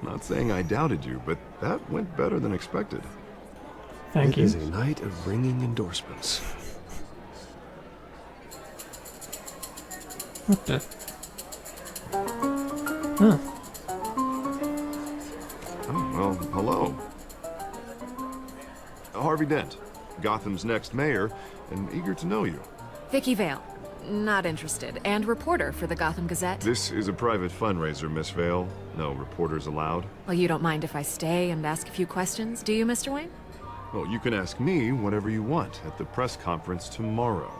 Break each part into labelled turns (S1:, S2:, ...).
S1: Not saying I doubted you, but that went better than expected.
S2: Thank you.
S3: It is a night of ringing endorsements.
S2: What the? Huh.
S1: Oh, well, hello. Harvey Dent, Gotham's next mayor, and eager to know you.
S4: Vicky Vale. Not interested. And reporter for the Gotham Gazette.
S1: This is a private fundraiser, Miss Vale. No reporters allowed.
S4: Well, you don't mind if I stay and ask a few questions, do you, Mr. Wayne?
S1: Well, you can ask me whatever you want at the press conference tomorrow.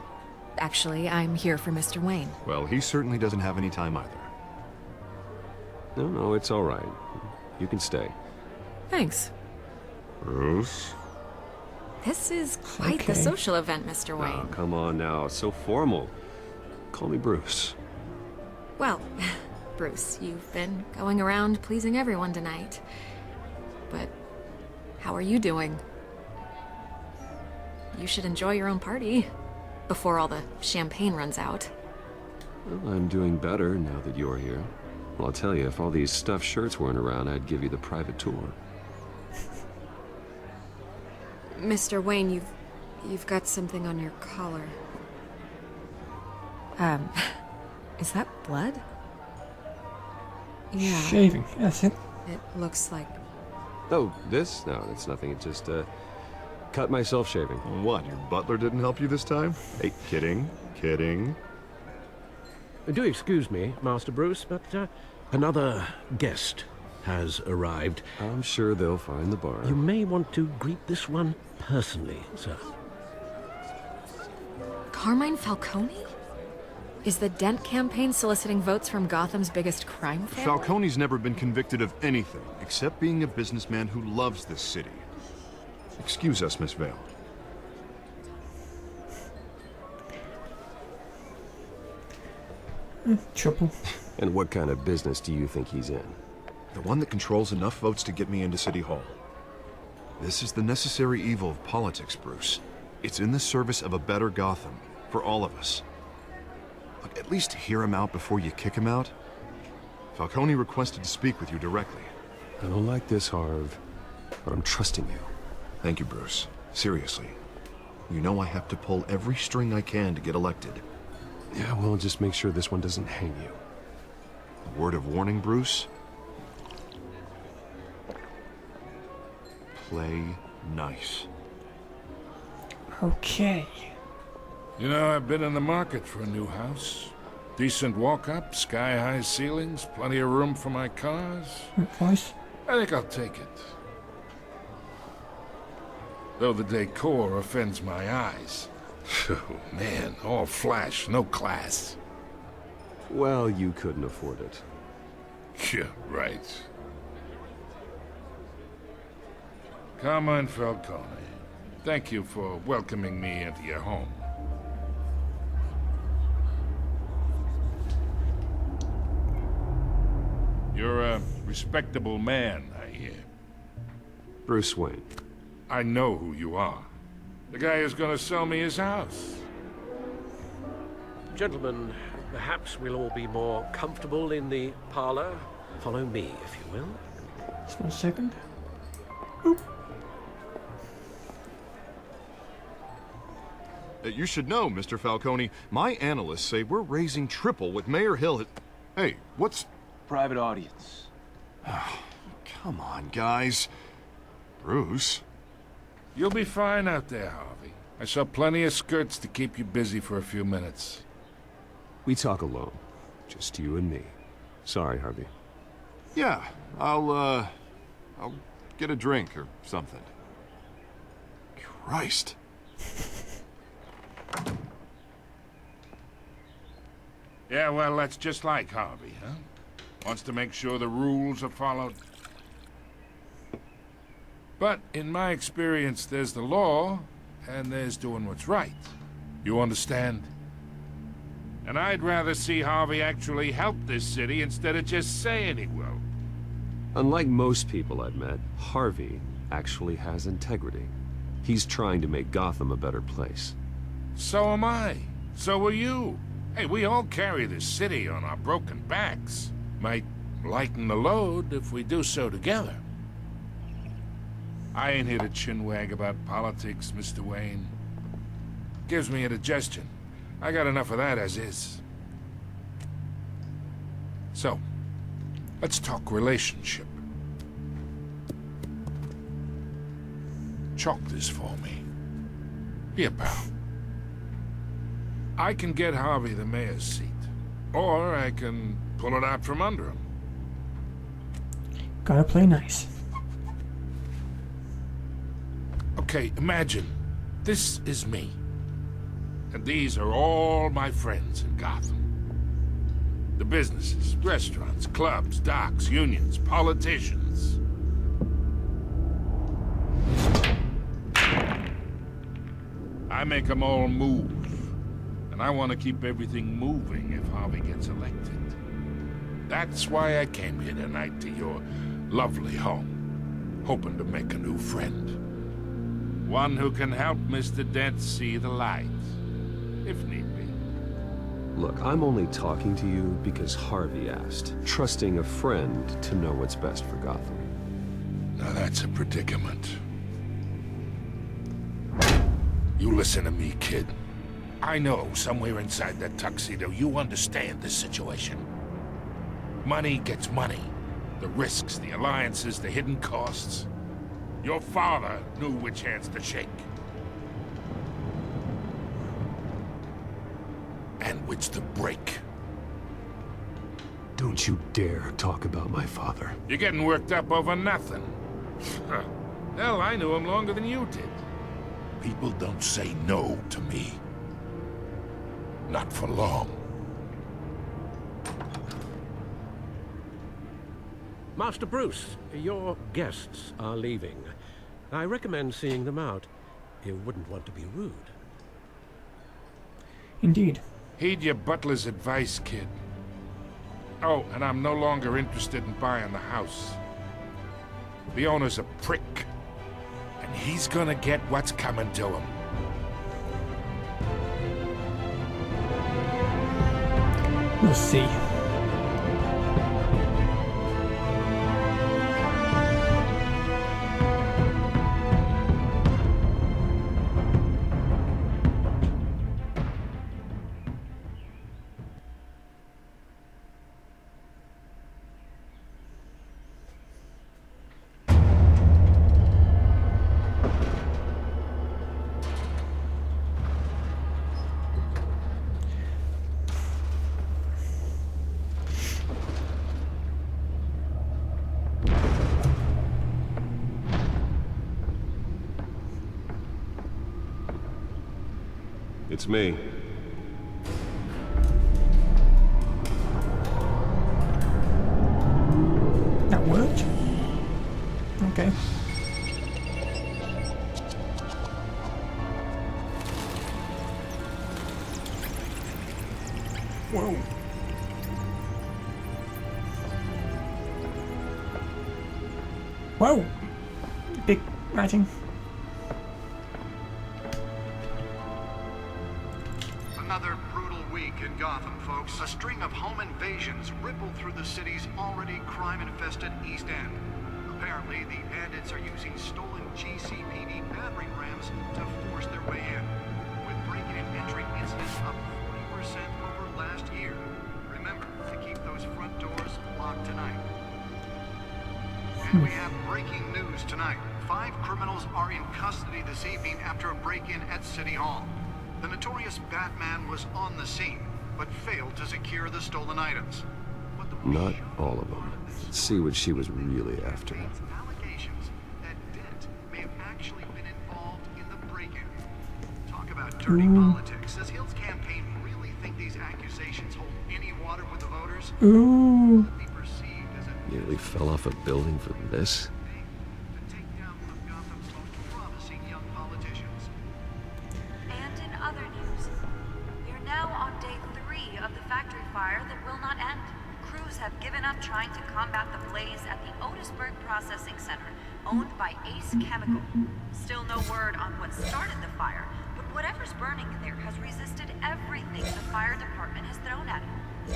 S4: Actually, I'm here for Mr. Wayne.
S1: Well, he certainly doesn't have any time either.
S3: No, it's all right. You can stay.
S4: Thanks.
S1: Bruce?
S4: This is quite the
S2: Okay.
S4: social event, Mr.
S3: Oh,
S4: Wayne.
S3: come on now. So formal. Call me Bruce.
S4: Well, Bruce, you've been going around pleasing everyone tonight. But how are you doing? You should enjoy your own party before all the champagne runs out.
S3: Well, I'm doing better now that you're here. Well, I'll tell you, if all these stuffed shirts weren't around, I'd give you the private tour.
S4: Mr. Wayne, you've got something on your collar. Is that blood? Yeah,
S2: Shaving. That's it.
S4: it looks like...
S3: Oh, this? No, that's nothing. It just, cut myself shaving.
S1: What, your butler didn't help you this time? Hey, kidding, kidding.
S5: Do excuse me, Master Bruce, but another guest has arrived.
S3: I'm sure they'll find the bar.
S5: You may want to greet this one personally, sir.
S4: Carmine Falcone? Is the Dent campaign soliciting votes from Gotham's biggest crime family?
S1: Falcone's never been convicted of anything, except being a businessman who loves this city. Excuse us, Miss Vale.
S2: Trouble.
S3: And what kind of business do you think he's in?
S1: The one that controls enough votes to get me into City Hall. This is the necessary evil of politics, Bruce. It's in the service of a better Gotham, for all of us. Look, at least hear him out before you kick him out. Falcone requested to speak with you directly.
S3: I don't like this, Harv, but I'm trusting you.
S1: Thank you, Bruce. Seriously. You know I have to pull every string I can to get elected.
S3: Yeah, well, just make sure this one doesn't hang you.
S1: A word of warning, Bruce? Play nice.
S2: Okay.
S6: You know, I've been in the market for a new house. Decent walk-up, sky-high ceilings, plenty of room for my cars.
S2: Voice.
S6: I think I'll take it. Though the decor offends my eyes. Oh, man, all flash, no class.
S3: Well, you couldn't afford it.
S6: Yeah, right. Carmine Falcone, thank you for welcoming me into your home. You're a respectable man, I hear.
S3: Bruce Wayne.
S6: I know who you are. The guy who's gonna sell me his house.
S5: Gentlemen, perhaps we'll all be more comfortable in the parlor. Follow me, if you will.
S2: Just 1 second.
S1: You should know, Mr. Falcone, my analysts say we're raising triple with Mayor Hill. Hey, what's...
S7: Private audience.
S1: Come on, guys. Bruce?
S6: You'll be fine out there, Harvey. I saw plenty of skirts to keep you busy for a few minutes.
S3: We talk alone. Just you and me. Sorry, Harvey.
S1: Yeah, I'll get a drink or something. Christ.
S6: Yeah, well, that's just like Harvey, huh? Wants to make sure the rules are followed. But in my experience, there's the law, and there's doing what's right. You understand? And I'd rather see Harvey actually help this city instead of just saying he will.
S3: Unlike most people I've met, Harvey actually has integrity. He's trying to make Gotham a better place.
S6: So am I. So are you. Hey, we all carry this city on our broken backs. Might lighten the load if we do so together. I ain't here to chinwag about politics, Mr. Wayne. Gives me indigestion. I got enough of that as is. So, let's talk relationship. Chalk this for me. Here, pal. I can get Harvey the mayor's seat, or I can pull it out from under him.
S2: Gotta play nice.
S6: Okay, imagine this is me, and these are all my friends in Gotham. The businesses, restaurants, clubs, docks, unions, politicians. I make them all move. And I want to keep everything moving if Harvey gets elected. That's why I came here tonight to your lovely home, hoping to make a new friend. One who can help Mr. Dent see the light, if need be.
S3: Look, I'm only talking to you because Harvey asked, trusting a friend to know what's best for Gotham.
S6: Now that's a predicament. You listen to me, kid. I know somewhere inside that tuxedo you understand this situation. Money gets money. The risks, the alliances, the hidden costs. Your father knew which hands to shake. And which to break.
S3: Don't you dare talk about my father.
S6: You're getting worked up over nothing. Hell, I knew him longer than you did. People don't say no to me. Not for long.
S5: Master Bruce, your guests are leaving. I recommend seeing them out. You wouldn't want to be rude.
S2: Indeed.
S6: Heed your butler's advice, kid. Oh, and I'm no longer interested in buying the house. The owner's a prick. And he's gonna get what's coming to him.
S2: We'll see.
S3: It's me.
S2: That worked? Okay. Whoa. Whoa! Big writing.
S7: Another brutal week in Gotham, folks. A string of home invasions rippled through the city's already crime-infested East End. Apparently, the bandits are using stolen GCPD battering rams to force their way in, with breaking and entering incidents up 40% over last year. Remember to keep those front doors locked tonight. And we have breaking news tonight. 5 criminals are in custody this evening after a break-in at City Hall. The notorious Batman was on the scene, but failed to secure the stolen items. But the
S3: Not all of them. Let's see what she was really after.
S7: allegations that Dent may have actually been involved in the break-in. Talk about dirty politics. Does Hill's campaign really think these accusations hold any water with the voters?
S2: Ooh.
S7: Be perceived as a
S3: Nearly fell off a building for this.
S7: to take down one of Gotham's most promising young politicians.
S8: And in other news, we are now on day 3 of the factory fire that will not end. Crews have given up trying to combat the blaze at the Otisburg Processing Center, owned by Ace Chemical. Still no word on what started the fire, but whatever's burning there has resisted everything the fire department has thrown at it.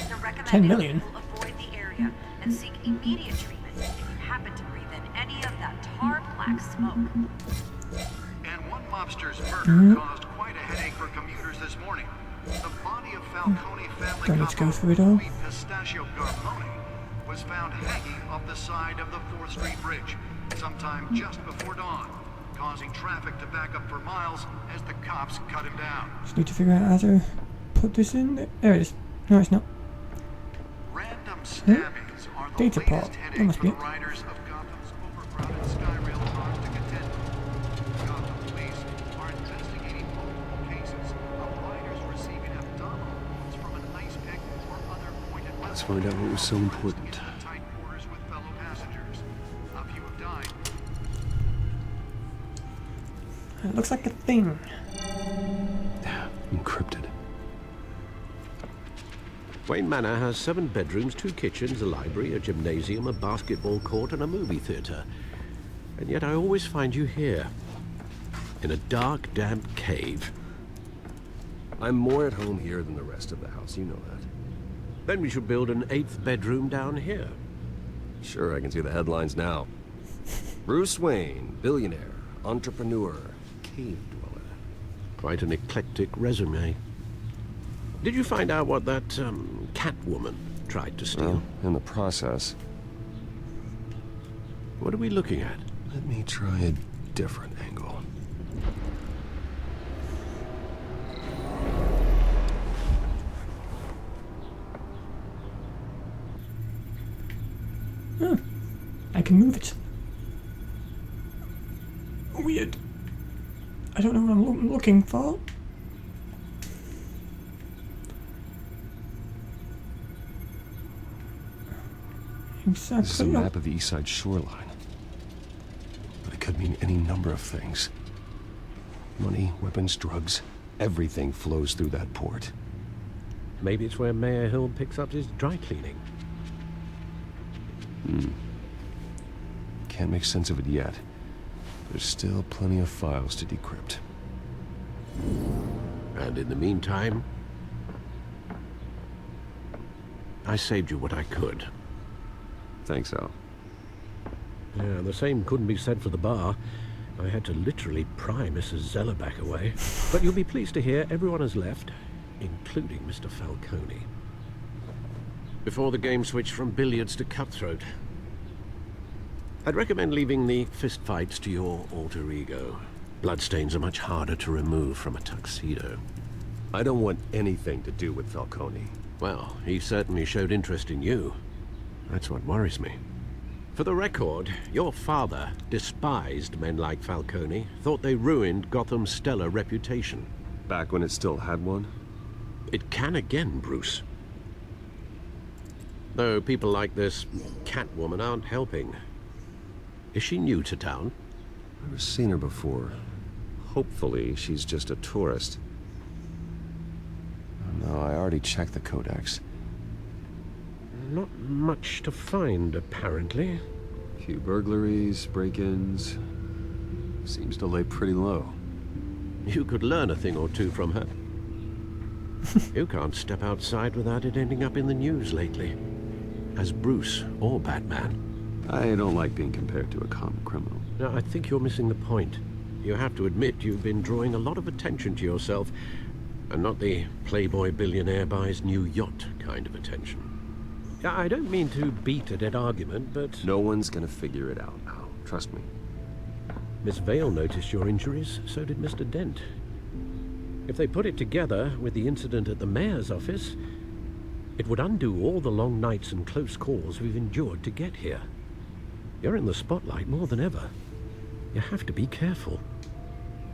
S8: They're
S2: 10 million.
S8: recommending people avoid the area and seek immediate treatment if you happen to breathe in any of that tar black smoke.
S7: And one mobster's murder caused quite a headache for commuters this morning. The body of Falcone family
S2: Don't need to go
S7: couple
S2: through it all.
S7: Louis Pistachio Garmone was found hanging off the side of the 4th Street Bridge sometime just before dawn, causing traffic to back up for miles as the cops cut him down.
S2: Just need to figure out how to put this in. There it is. No, it's not.
S7: Random stabbings are the
S2: Data
S7: latest
S2: part. That
S7: headache
S2: must
S7: for
S2: be
S7: the
S2: it.
S7: riders of Gotham's overcrowded Skyrail cars to contend with. Gotham police are investigating multiple cases of riders receiving abdominal wounds from an ice pick or other pointed weapon.
S3: Let's find out what was so important.
S7: Tight quarters with fellow passengers. A few have died.
S2: It looks like a thing.
S3: Encrypted.
S5: Wayne Manor has 7 bedrooms, 2 kitchens, a library, a gymnasium, a basketball court, and a movie theatre. And yet I always find you here, in a dark, damp cave.
S3: I'm more at home here than the rest of the house, you know that.
S5: Then we should build an 8th bedroom down here.
S3: Sure, I can see the headlines now. Bruce Wayne, billionaire, entrepreneur, cave dweller.
S5: Quite an eclectic resume. Did you find out what that, Catwoman tried to steal?
S3: Well, in the process.
S5: What are we looking at?
S3: Let me try a different angle.
S2: Oh, I can move it. Weird. I don't know what I'm looking for. Exactly.
S3: This is a map of the east side shoreline. But it could mean any number of things. Money, weapons, drugs, everything flows through that port.
S5: Maybe it's where Mayor Hill picks up his dry cleaning.
S3: Can't make sense of it yet. There's still plenty of files to decrypt.
S5: And in the meantime, I saved you what I could.
S3: Thanks, Al.
S5: Yeah, the same couldn't be said for the bar. I had to literally pry Mrs. Zeller back away. But you'll be pleased to hear everyone has left, including Mr. Falcone. Before the game switched from billiards to cutthroat. I'd recommend leaving the fistfights to your alter ego. Bloodstains are much harder to remove from a tuxedo.
S3: I don't want anything to do with Falcone.
S5: Well, he certainly showed interest in you. That's what worries me. For the record, your father despised men like Falcone, thought they ruined Gotham's stellar reputation.
S3: Back when it still had one?
S5: It can again, Bruce. Though people like this Catwoman aren't helping. Is she new to town?
S3: Never seen her before. Hopefully, she's just a tourist. Oh, no, I already checked the codex.
S5: Not much to find, apparently.
S3: Few burglaries, break-ins. Seems to lay pretty low.
S5: You could learn a thing or two from her. You can't step outside without it ending up in the news lately. As Bruce or Batman.
S3: I don't like being compared to a common criminal.
S5: No, I think you're missing the point. You have to admit you've been drawing a lot of attention to yourself, and not the playboy billionaire buys new yacht kind of attention. I don't mean to beat a dead argument, but...
S3: No one's gonna figure it out, Al. Trust me.
S5: Miss Vale noticed your injuries, so did Mr. Dent. If they put it together with the incident at the mayor's office, it would undo all the long nights and close calls we've endured to get here. You're in the spotlight more than ever. You have to be careful.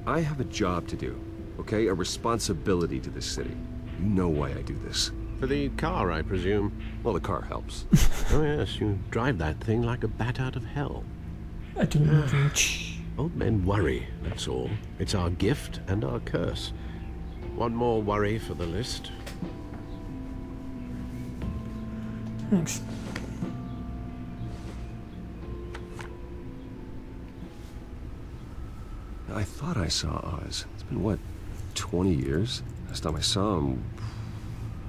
S3: I have a job to do, okay? A responsibility to this city. You know why I do this.
S5: For the car, I presume.
S3: Well, the car helps.
S5: Oh yes, you drive that thing like a bat out of hell.
S2: I do nothing.
S5: Old men worry, that's all. It's our gift and our curse. One more worry for the list.
S2: Thanks.
S3: I thought I saw Oz. It's been, what, 20 years? Last time I saw him,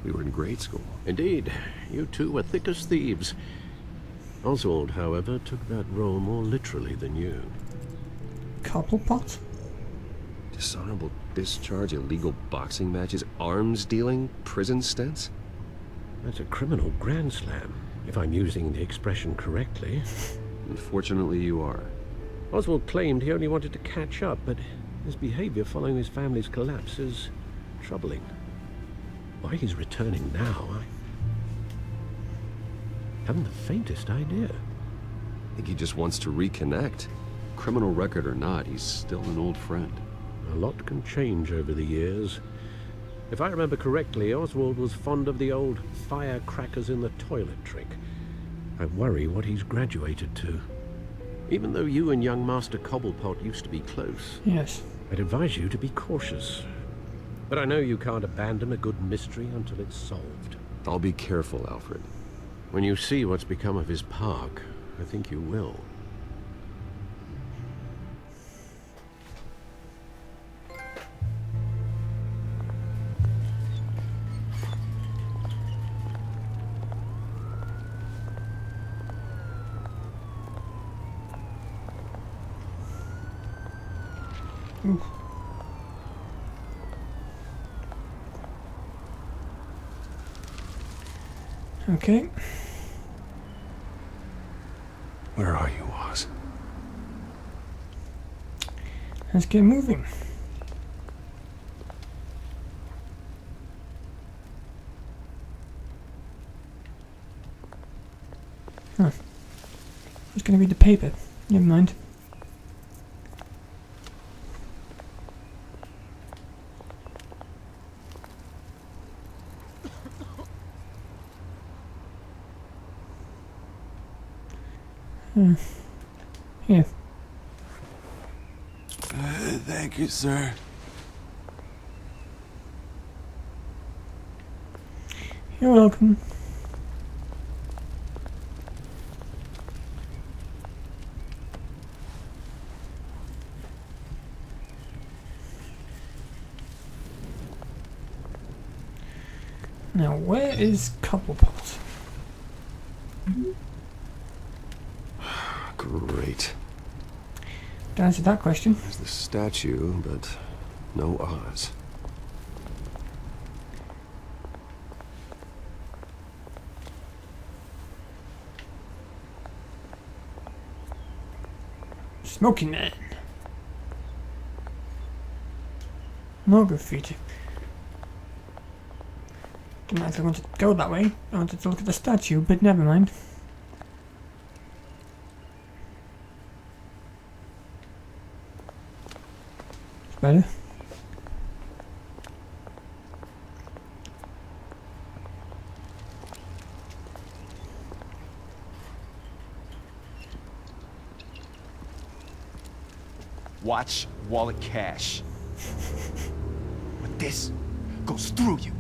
S3: we were in grade school.
S5: Indeed, you two were thick as thieves. Oswald, however, took that role more literally than you.
S2: Cobblepot?
S3: Dishonorable discharge, illegal boxing matches, arms dealing, prison stints?
S5: That's a criminal grand slam, if I'm using the expression correctly.
S3: Unfortunately, you are.
S5: Oswald claimed he only wanted to catch up, but his behavior following his family's collapse is troubling. Why he's returning now, I haven't the faintest idea.
S3: I think he just wants to reconnect. Criminal record or not, he's still an old friend.
S5: A lot can change over the years. If I remember correctly, Oswald was fond of the old firecrackers in the toilet trick. I worry what he's graduated to. Even though you and young Master Cobblepot used to be close,
S2: Yes.
S5: I'd advise you to be cautious. But I know you can't abandon a good mystery until it's solved.
S3: I'll be careful, Alfred.
S5: When you see what's become of his park, I think you will.
S2: Ooh. Okay.
S3: Where are you, Oz?
S2: Let's get moving. Huh. I was going to read the paper. Never mind. Here.
S3: Thank you, sir.
S2: You're welcome. Now, where is Cobblepot?
S3: Great.
S2: To answer that question.
S3: There's the statue, but no Oz.
S2: Smoking Man. More graffiti. Didn't actually want to go that way. I wanted to look at the statue, but never mind. It's better.
S9: Watch wallet cash. But this goes through you.